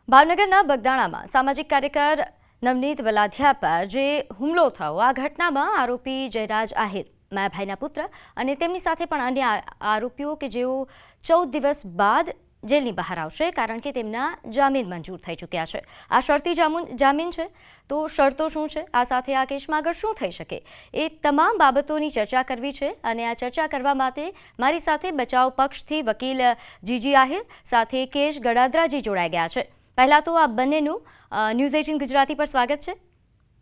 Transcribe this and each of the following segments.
ભાવનગરના બગદાણામાં સામાજિક કાર્યકર નવનીત વલાધિયા પર જે હુમલો થયો આ ઘટનામાં આરોપી જયરાજ આહિર માયાભાઈના પુત્ર અને તેમની સાથે પણ અન્ય આરોપીઓ કે જેઓ 14 દિવસ બાદ જેલની બહાર આવશે કારણ કે તેમના જામીન મંજૂર થઈ ચૂક્યા છે। આ શરતી જામીન છે તો શરતો શું છે, આ સાથે આ કેસમાં આગળ શું થઈ શકે, એ તમામ બાબતોની ચર્ચા કરવી છે અને આ ચર્ચા કરવા માટે મારી સાથે બચાવ પક્ષથી વકીલ જીજી આહિર સાથે કેશ ગડાદરાજી જોડાઈ ગયા છે। પહેલા તો આ બંનેનું ન્યૂઝ 18 ગુજરાતી પર સ્વાગત છે।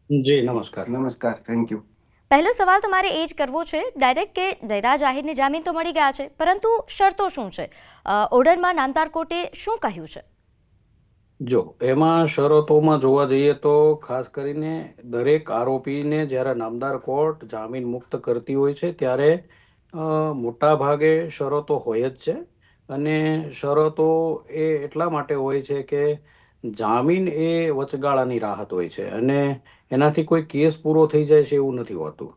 જી નમસ્કાર, થેન્ક યુ। પહેલો સવાલ તો મારે એ જ કરવો છે ડાયરેક્ટ કે જયરાજ આહિરને જામીન તો મળી ગયા છે, પરંતુ શરતો શું છે? ઓર્ડરમાં નામદાર કોર્ટે શું કહ્યું છે? જો એમાં શરતોમાં જોવા જઈએ તો ખાસ કરીને દરેક આરોપીને જ્યારે નામદાર કોર્ટ જામીન મુક્ત કરતી હોય છે ત્યારે મોટા ભાગે શરતો હોય જ છે। અને શરતો એ એટલા માટે હોય છે કે જામીન એ વચગાળાની રાહત હોય છે અને એનાથી કોઈ કેસ પૂરો થઈ જાય છે એવું નથી હોતું।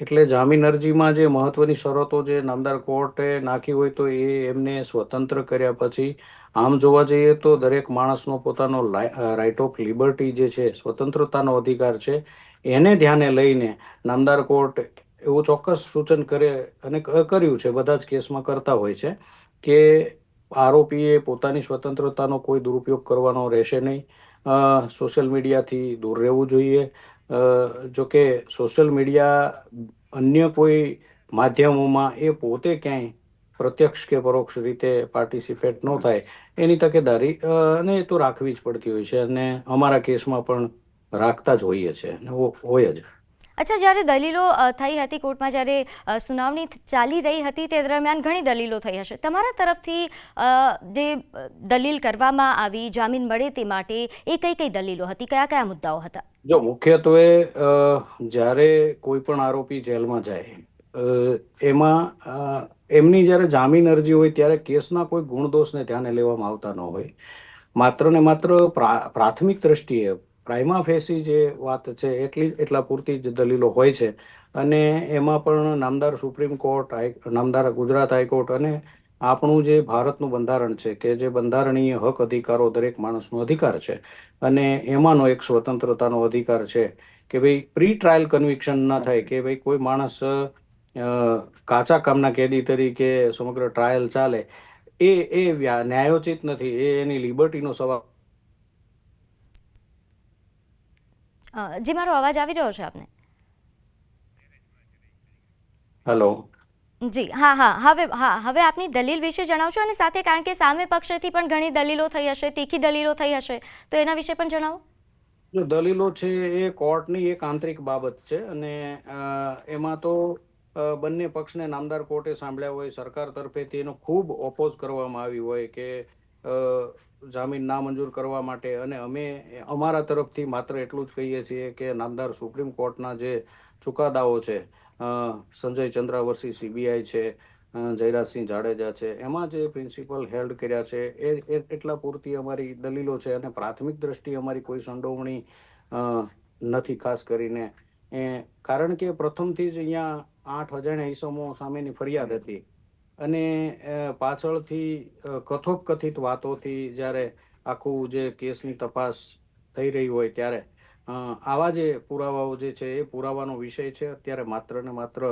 એટલે જામીન અરજીમાં જે મહત્વની શરતો જે નામદાર કોર્ટે નાખી હોય તો એ એમને સ્વતંત્ર કર્યા પછી આમ જોવા જઈએ તો દરેક માણસનો પોતાનો રાઇટ ઓફ લિબર્ટી જે છે, સ્વતંત્રતાનો અધિકાર છે, એને ધ્યાને લઈને નામદાર કોર્ટ એવું ચોક્કસ સૂચન કરે અને કર્યું છે, બધા જ કેસમાં કરતા હોય છે કે આરોપીએ પોતાની સ્વતંત્રતાનો કોઈ દુરુપયોગ કરવાનો રહેશે નહીં, સોશિયલ મીડિયાથી દૂર રહેવું જોઈએ। જોકે સોશિયલ મીડિયા અન્ય કોઈ માધ્યમોમાં એ પોતે ક્યાંય પ્રત્યક્ષ કે પરોક્ષ રીતે પાર્ટિસિપેટ ન થાય એની તકેદારી અને એ તો રાખવી જ પડતી હોય છે અને અમારા કેસમાં પણ રાખતા જ હોઈએ છે, હોય જ। અચ્છા, જ્યારે દલીલો થઈ હતી કોર્ટમાં, જ્યારે સુનાવણી ચાલી રહી હતી તે દરમિયાન ઘણી દલીલો થઈ હશે, તમારા તરફથી જે દલીલ કરવામાં આવી જામીન મળે તે માટે એ કઈ કઈ દલીલો હતી, કયા કયા મુદ્દાઓ હતા? જો મુખ્યત્વે જ્યારે કોઈ પણ આરોપી જેલમાં જાય એમાં એમની જ્યારે જામીન અરજી હોય ત્યારે કેસના કોઈ ગુણદોષને ધ્યાને લેવામાં આવતા ન હોય, માત્ર ને માત્ર પ્રાથમિક દ્રષ્ટિએ પ્રાઇમા ફેસી જે વાત છે એટલા પૂરતી જ દલીલો હોય છે। અને એમાં પણ નામદાર સુપ્રીમ કોર્ટ, નામદાર ગુજરાત હાઈકોર્ટ અને આપણું જે ભારતનું બંધારણ છે કે જે બંધારણીય હક અધિકારો દરેક માણસનો અધિકાર છે અને એમાંનો એક સ્વતંત્રતાનો અધિકાર છે કે ભાઈ પ્રી ટ્રાયલ કન્વિક્શન ના થાય, કે ભાઈ કોઈ માણસ કાચા કામના કેદી તરીકે સમગ્ર ટ્રાયલ ચાલે એ ન્યાયોચિત નથી, એ એની લિબર્ટીનો સવાલ। જે મારો અવાજ આવી રહ્યો છે આપને? હેલો, જી હવે આપની દલીલ વિશે જણાવશો અને સાથે કારણ કે સામે પક્ષેથી પણ ઘણી દલીલો થઈ હશે, તીખી દલીલો થઈ હશે, તો એના વિશે પણ જણાવો। જો દલીલો છે એ કોર્ટની એક આંતરિક બાબત છે અને એમાં તો બંને પક્ષને નામદાર કોર્ટે સાંભળ્યા હોય, સરકાર તરફેથી એનો ખૂબ ઓપોઝ કરવામાં આવી હોય કે જામીન નામંજૂર કરવા માટે, અને અમે અમારા તરફથી માત્ર એટલું જ કહીએ છીએ કે નામદાર સુપ્રીમ કોર્ટના જે ચુકાદાઓ છે, સંજય ચંદ્રાવર્ષી સીબીઆઈ છે, જયરાજસિંહ જાડેજા છે, એમાં જે પ્રિન્સિપલ હેલ્ડ કર્યા છે એ એટલા પૂરતી અમારી દલીલો છે અને પ્રાથમિક દ્રષ્ટિએ અમારી કોઈ સંડોવણી નથી ખાસ કરીને, કારણ કે પ્રથમથી જ અહીંયા 8 અજાણ્યા ઈસમો સામેની ફરિયાદ હતી અને પાછળથી કથોપકથિત વાતોથી જ્યારે આખું જે કેસની તપાસ થઈ રહી હોય ત્યારે આવા જે પુરાવાઓ જે છે એ પુરાવાનો વિષય છે અત્યારે માત્ર ને માત્ર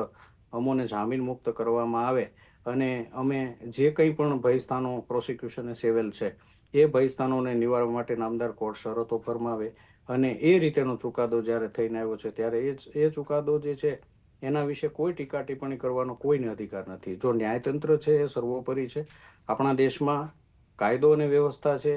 અમોને જામીન મુક્ત કરવામાં આવે અને અમે જે કંઈ પણ ભયસ્થાનો પ્રોસિક્યુશને સેવેલ છે એ ભયસ્થાનોને નિવારવા માટે નામદાર કોર્ટ શરતો ફરમાવે અને એ રીતેનો ચુકાદો જ્યારે થઈને આવ્યો છે ત્યારે એ ચુકાદો જે છે એના વિશે કોઈ ટીકા ટિપ્પણી કરવાનો કોઈને અધિકાર નથી। જો ન્યાયતંત્ર છે એ સર્વોપરી છે, આપણા દેશમાં કાયદો અને વ્યવસ્થા છે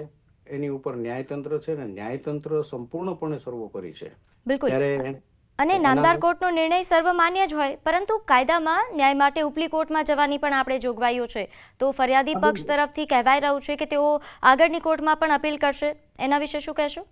એની ઉપર ન્યાયતંત્ર છે ને ન્યાયતંત્ર સંપૂર્ણપણે સર્વોપરી છે। બિલકુલ, ત્યારે અને એના નામદાર કોર્ટનો નિર્ણય સર્વમાન્ય જ હોય, પરંતુ કાયદામાં ન્યાય માટે ઉપલી કોર્ટમાં જવાની પણ આપણે જોગવાઈઓ છે, તો ફરિયાદી પક્ષ તરફથી કહેવાઈ રહ્યું છે કે તેઓ આગળની કોર્ટમાં પણ અપીલ કરશે, એના વિશે શું કહેશો?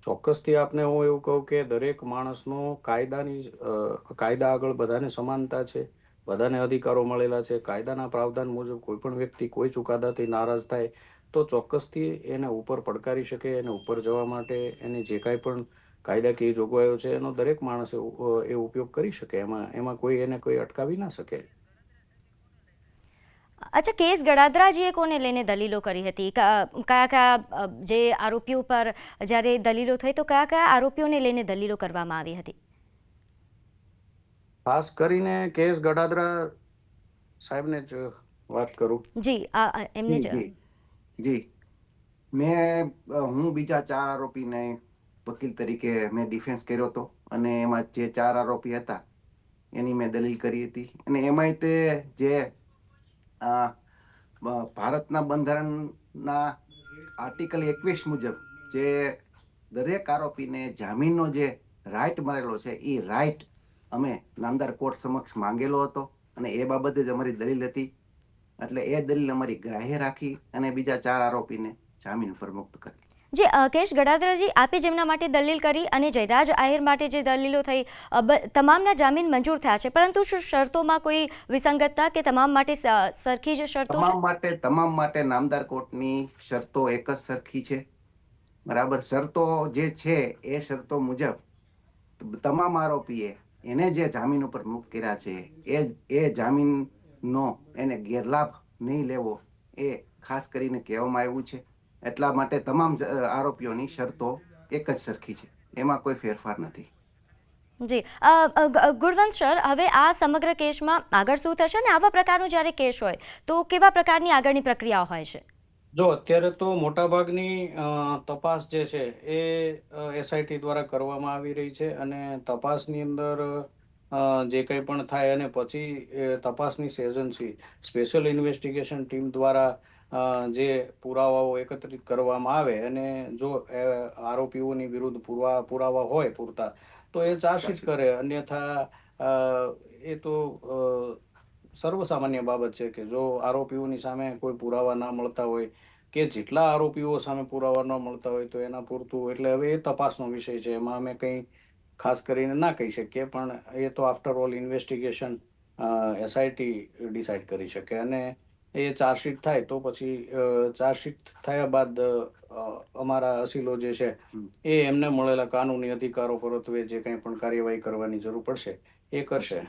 ચોક્કસથી આપને હું એવું કહું કે દરેક માણસનો કાયદા આગળ બધાને સમાનતા છે, બધાને અધિકારો મળેલા છે। કાયદાના પ્રાવધાન મુજબ કોઈ પણ વ્યક્તિ કોઈ ચુકાદાથી નારાજ થાય તો ચોક્કસથી એને ઉપર પડકારી શકે, એને ઉપર જવા માટે એની જે કાંઈ પણ કાયદાકીય જોગવાઈઓ છે એનો દરેક માણસ એ ઉપયોગ કરી શકે, એમાં કોઈ એને કોઈ અટકાવી ના શકે। અચ્છા, કેસ ગડાદરાજીએ કોને લઈને દલીલો કરી હતી? કયા કયા જે આરોપીઓ પર જ્યારે દલીલો થઈ તો કયા કયા આરોપીઓને લઈને દલીલો કરવામાં આવી હતી? ખાસ કરીને કેસ ગડાદરા સાહેબને જ વાત કરું. જી, એમને જી જ. જી જી હું બીજા 4 આરોપીને વકીલ તરીકે મેં ડિફેન્સ કર્યો હતો અને એમાં જે 4 આરોપી હતા એની મેં દલીલ કરી હતી અને એમાંય તે જે ભારતના બંધારણના આર્ટિકલ 21 મુજબ જે દરેક આરોપીને જામીનનો જે રાઇટ મળેલો છે એ રાઇટ અમે નામદાર કોર્ટ સમક્ષ માંગેલો હતો અને એ બાબતે જ અમારી દલીલ હતી. એટલે એ દલીલ અમારી ગ્રાહ્ય રાખી અને બીજા 4 આરોપીને જામીન ઉપર મુક્ત કરી. જી, કેશ ગડાદરાજી, આપે જેમના માટે દલીલ કરી અને જયરાજ આહિર માટે જે દલીલો થઈ, તમામના જામીન મંજૂર થયા છે, પરંતુ શું શરતોમાં કોઈ વિસંગતતા કે તમામ માટે સરખી જ શરતો છે? તમામ માટે નામદાર કોર્ટની શરતો એક જ સરખી છે. બરાબર, શરતો જે છે એ શરતો મુજબ તમામ આરોપીએ એને જે જામીન ઉપર મુક્ત કર્યા છે એ જામીનનો એને ગેરલાભ નહીં લેવો એ ખાસ કરીને કહેવામાં આવ્યું છે. એટલા માટે તમામ આરોપીઓની શરતો એક જ સરખી છે, એમાં કોઈ ફેરફાર નથી. જી, ગુણવંત સર, હવે આ સમગ્ર કેસમાં આગળ શું થશે ને આવા પ્રકારનો જ્યારે કેસ હોય તો કેવા પ્રકારની આગળની પ્રક્રિયા હોય છે? જો અત્યારે તો મોટાભાગની તપાસ જે છે એ એસઆઈટી દ્વારા કરવામાં આવી રહી છે અને તપાસની અંદર જે કંઈ પણ થાય અને પછી તપાસની એજન્સી સ્પેશિયલ ઇન્વેસ્ટિગેશન ટીમ દ્વારા જે પુરાવાઓ એકત્રિત કરવામાં આવે અને જો આરોપીઓની વિરુદ્ધ પુરાવા હોય પૂરતા તો એ ચાર્જશીટ કરે, અન્યથા એ તો સર્વસામાન્ય બાબત છે કે જો આરોપીઓની સામે કોઈ પુરાવા ના મળતા હોય કે જેટલા આરોપીઓ સામે પુરાવા ન મળતા હોય તો એના પૂરતું, એટલે હવે એ તપાસનો વિષય છે, એમાં અમે કંઈ ખાસ કરીને ના કહી શકીએ, પણ એ તો after all investigation SIT decide કરી શકે અને એ ચાર્જશીટ થાય તો પછી ચાર્જશીટ થયા બાદ અમારા અસીલો જે છે એ એમને મળેલા કાનૂની અધિકારો પરત્વે જે કંઈ પણ કાર્યવાહી કરવાની જરૂર પડશે એ કરશે.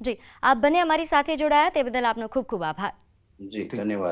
જી, આપ બંને અમારી સાથે જોડાયા તે બદલ આપનો ખૂબ ખૂબ આભાર. જી, ધન્યવાદ.